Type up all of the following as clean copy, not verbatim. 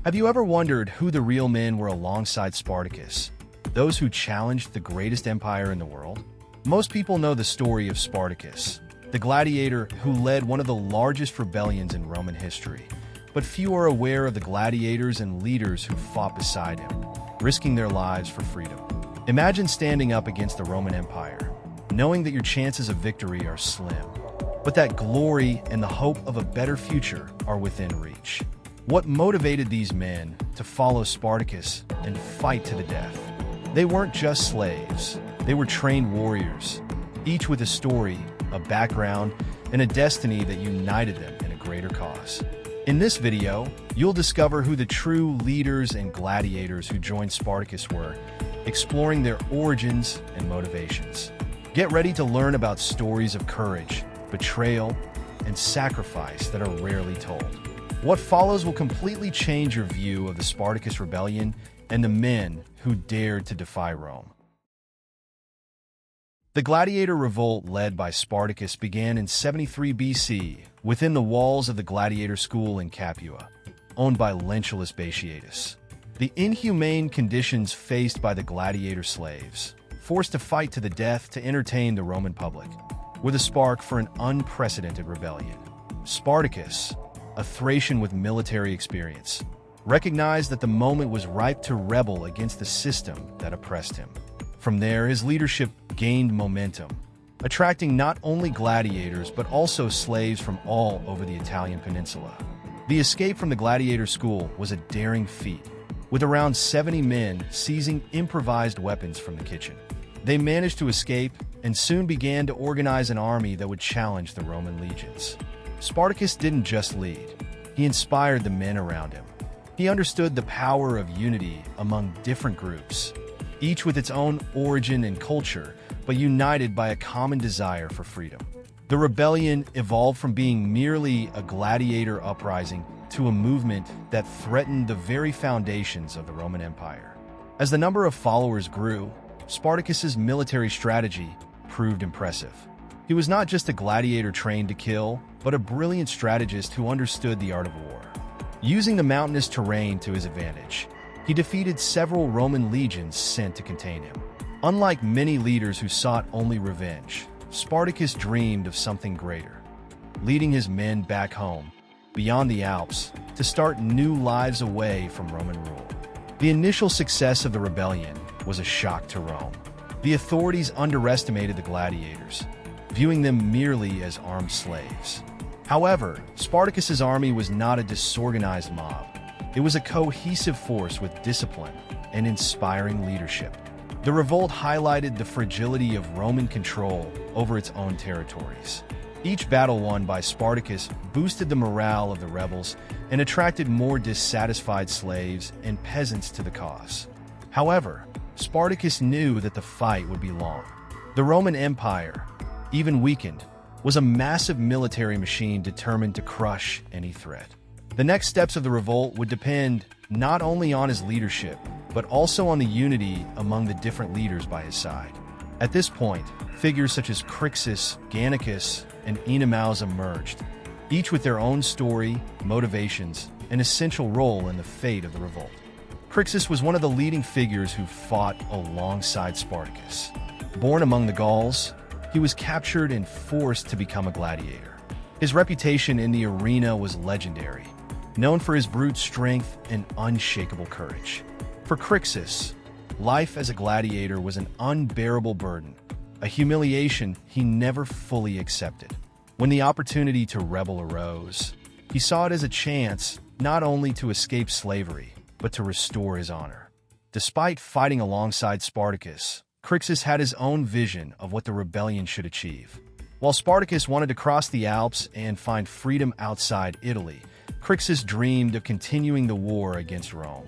Have you ever wondered who the real men were alongside Spartacus? Those who challenged the greatest empire in the world? Most people know the story of Spartacus, the gladiator who led one of the largest rebellions in Roman history. But few are aware of the gladiators and leaders who fought beside him, risking their lives for freedom. Imagine standing up against the Roman Empire, knowing that your chances of victory are slim, but that glory and the hope of a better future are within reach. What motivated these men to follow Spartacus and fight to the death? They weren't just slaves. They were trained warriors, each with a story, a background, and a destiny that united them in a greater cause. In this video, you'll discover who the true leaders and gladiators who joined Spartacus were, exploring their origins and motivations. Get ready to learn about stories of courage, betrayal, and sacrifice that are rarely told. What follows will completely change your view of the Spartacus rebellion and the men who dared to defy Rome. The gladiator revolt led by Spartacus began in 73 BC within the walls of the gladiator school in Capua, owned by Lentulus Batiatus. The inhumane conditions faced by the gladiator slaves, forced to fight to the death to entertain the Roman public, were the spark for an unprecedented rebellion. Spartacus, a Thracian with military experience, recognized that the moment was ripe to rebel against the system that oppressed him. From there, his leadership gained momentum, attracting not only gladiators but also slaves from all over the Italian peninsula. The escape from the gladiator school was a daring feat, with around 70 men seizing improvised weapons from the kitchen. They managed to escape and soon began to organize an army that would challenge the Roman legions. Spartacus didn't just lead, he inspired the men around him. He understood the power of unity among different groups, each with its own origin and culture, but united by a common desire for freedom. The rebellion evolved from being merely a gladiator uprising to a movement that threatened the very foundations of the Roman Empire. As the number of followers grew, Spartacus's military strategy proved impressive. He was not just a gladiator trained to kill, but a brilliant strategist who understood the art of war. Using the mountainous terrain to his advantage, he defeated several Roman legions sent to contain him. Unlike many leaders who sought only revenge, Spartacus dreamed of something greater, leading his men back home, beyond the Alps, to start new lives away from Roman rule. The initial success of the rebellion was a shock to Rome. The authorities underestimated the gladiators, viewing them merely as armed slaves. However, Spartacus's army was not a disorganized mob. It was a cohesive force with discipline and inspiring leadership. The revolt highlighted the fragility of Roman control over its own territories. Each battle won by Spartacus boosted the morale of the rebels and attracted more dissatisfied slaves and peasants to the cause. However, Spartacus knew that the fight would be long. The Roman Empire, even weakened, was a massive military machine determined to crush any threat. The next steps of the revolt would depend not only on his leadership, but also on the unity among the different leaders by his side. At this point, figures such as Crixus, Gannicus, and Enemaus emerged, each with their own story, motivations, and essential role in the fate of the revolt. Crixus was one of the leading figures who fought alongside Spartacus. Born among the Gauls, he was captured and forced to become a gladiator. His reputation in the arena was legendary, known for his brute strength and unshakable courage. For Crixus, life as a gladiator was an unbearable burden, a humiliation he never fully accepted. When the opportunity to rebel arose, he saw it as a chance not only to escape slavery, but to restore his honor. Despite fighting alongside Spartacus, Crixus had his own vision of what the rebellion should achieve. While Spartacus wanted to cross the Alps and find freedom outside Italy, Crixus dreamed of continuing the war against Rome,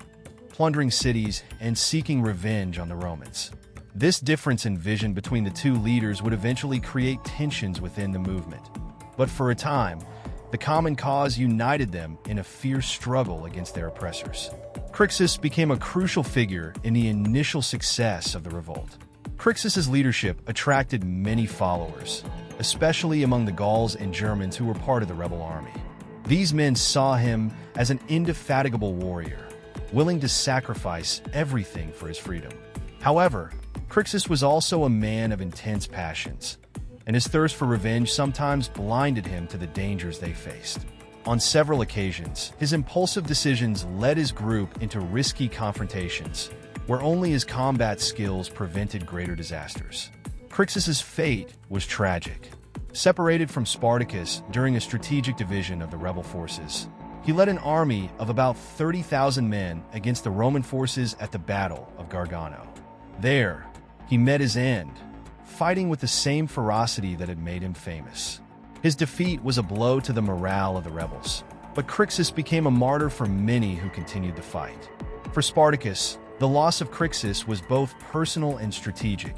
plundering cities and seeking revenge on the Romans. This difference in vision between the two leaders would eventually create tensions within the movement. But for a time, the common cause united them in a fierce struggle against their oppressors. Crixus became a crucial figure in the initial success of the revolt. Crixus's leadership attracted many followers, especially among the Gauls and Germans who were part of the rebel army. These men saw him as an indefatigable warrior, willing to sacrifice everything for his freedom. However, Crixus was also a man of intense passions, and his thirst for revenge sometimes blinded him to the dangers they faced. On several occasions, his impulsive decisions led his group into risky confrontations, where only his combat skills prevented greater disasters. Crixus's fate was tragic. Separated from Spartacus during a strategic division of the rebel forces, he led an army of about 30,000 men against the Roman forces at the Battle of Gargano. There, he met his end, fighting with the same ferocity that had made him famous. His defeat was a blow to the morale of the rebels, but Crixus became a martyr for many who continued the fight. For Spartacus, the loss of Crixus was both personal and strategic,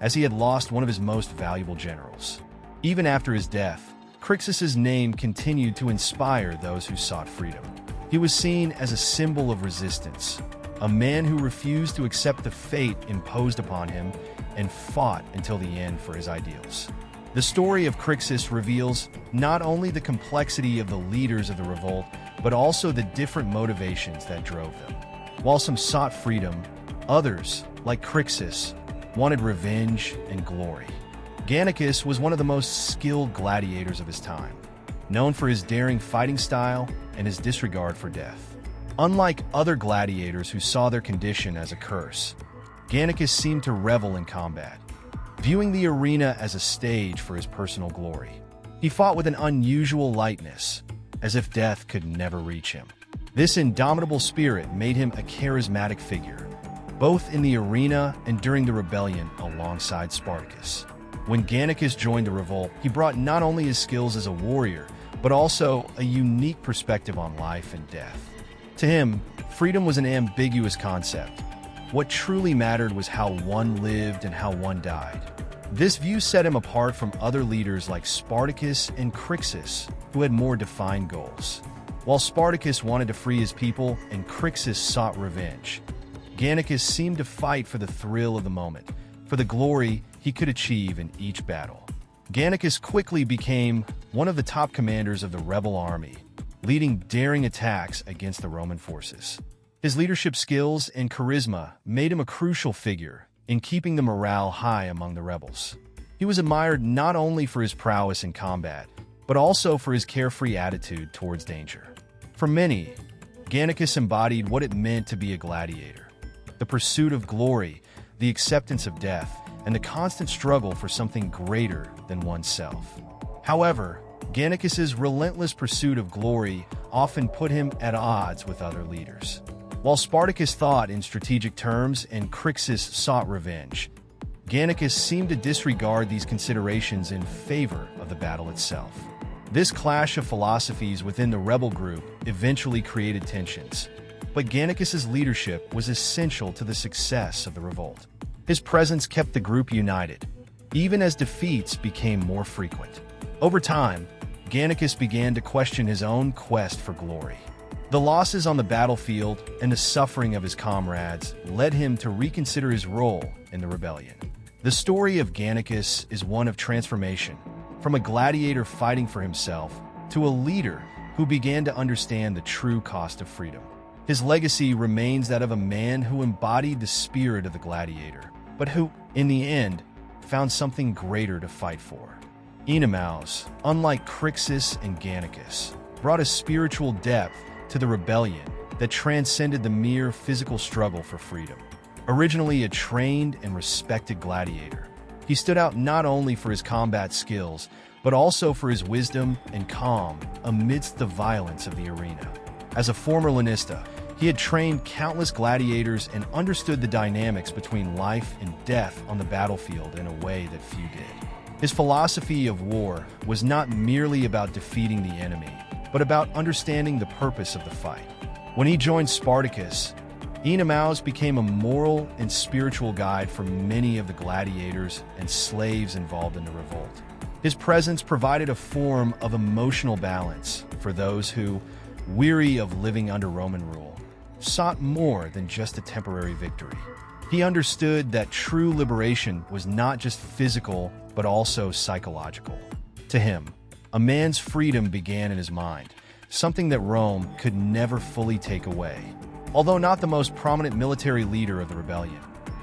as he had lost one of his most valuable generals. Even after his death, Crixus's name continued to inspire those who sought freedom. He was seen as a symbol of resistance, a man who refused to accept the fate imposed upon him and fought until the end for his ideals. The story of Crixus reveals not only the complexity of the leaders of the revolt, but also the different motivations that drove them. While some sought freedom, others, like Crixus, wanted revenge and glory. Gannicus was one of the most skilled gladiators of his time, known for his daring fighting style and his disregard for death. Unlike other gladiators who saw their condition as a curse, Gannicus seemed to revel in combat, viewing the arena as a stage for his personal glory. He fought with an unusual lightness, as if death could never reach him. This indomitable spirit made him a charismatic figure, both in the arena and during the rebellion alongside Spartacus. When Gannicus joined the revolt, he brought not only his skills as a warrior, but also a unique perspective on life and death. To him, freedom was an ambiguous concept. What truly mattered was how one lived and how one died. This view set him apart from other leaders like Spartacus and Crixus, who had more defined goals. While Spartacus wanted to free his people and Crixus sought revenge, Gannicus seemed to fight for the thrill of the moment, for the glory he could achieve in each battle. Gannicus quickly became one of the top commanders of the rebel army, leading daring attacks against the Roman forces. His leadership skills and charisma made him a crucial figure in keeping the morale high among the rebels. He was admired not only for his prowess in combat, but also for his carefree attitude towards danger. For many, Gannicus embodied what it meant to be a gladiator: the pursuit of glory, the acceptance of death, and the constant struggle for something greater than oneself. However, Gannicus's relentless pursuit of glory often put him at odds with other leaders. While Spartacus thought in strategic terms and Crixus sought revenge, Gannicus seemed to disregard these considerations in favor of the battle itself. This clash of philosophies within the rebel group eventually created tensions, but Gannicus's leadership was essential to the success of the revolt. His presence kept the group united, even as defeats became more frequent. Over time, Gannicus began to question his own quest for glory. The losses on the battlefield and the suffering of his comrades led him to reconsider his role in the rebellion. The story of Gannicus is one of transformation, from a gladiator fighting for himself to a leader who began to understand the true cost of freedom. His legacy remains that of a man who embodied the spirit of the gladiator, but who, in the end, found something greater to fight for. Enemaus, unlike Crixus and Gannicus, brought a spiritual depth to the rebellion that transcended the mere physical struggle for freedom. Originally a trained and respected gladiator, he stood out not only for his combat skills, but also for his wisdom and calm amidst the violence of the arena. As a former lanista, he had trained countless gladiators and understood the dynamics between life and death on the battlefield in a way that few did. His philosophy of war was not merely about defeating the enemy, but about understanding the purpose of the fight. When he joined Spartacus, Enemaus became a moral and spiritual guide for many of the gladiators and slaves involved in the revolt. His presence provided a form of emotional balance for those who, weary of living under Roman rule, sought more than just a temporary victory. He understood that true liberation was not just physical, but also psychological. To him, a man's freedom began in his mind, something that Rome could never fully take away. Although not the most prominent military leader of the rebellion,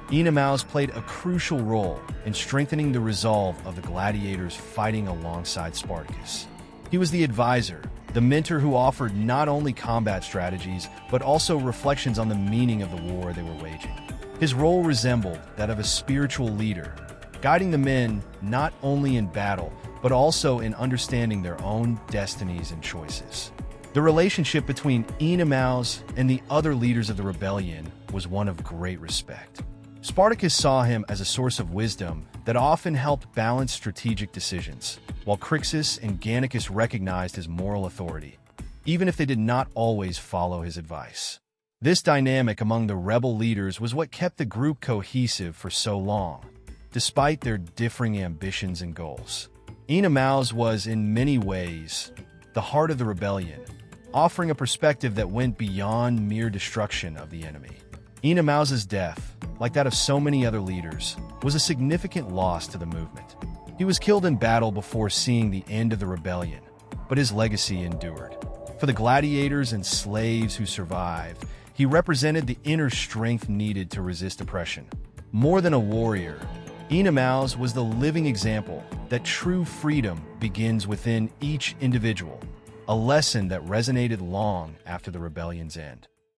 Enemaus played a crucial role in strengthening the resolve of the gladiators fighting alongside Spartacus. He was the advisor, the mentor who offered not only combat strategies, but also reflections on the meaning of the war they were waging. His role resembled that of a spiritual leader, guiding the men not only in battle, but also in understanding their own destinies and choices. The relationship between Enemaus and the other leaders of the rebellion was one of great respect. Spartacus saw him as a source of wisdom that often helped balance strategic decisions, while Crixus and Gannicus recognized his moral authority, even if they did not always follow his advice. This dynamic among the rebel leaders was what kept the group cohesive for so long, despite their differing ambitions and goals. Enemaus was, in many ways, the heart of the rebellion, offering a perspective that went beyond mere destruction of the enemy. Enemaus' death, like that of so many other leaders, was a significant loss to the movement. He was killed in battle before seeing the end of the rebellion, but his legacy endured. For the gladiators and slaves who survived, he represented the inner strength needed to resist oppression. More than a warrior, Enemaus was the living example that true freedom begins within each individual, a lesson that resonated long after the rebellion's end.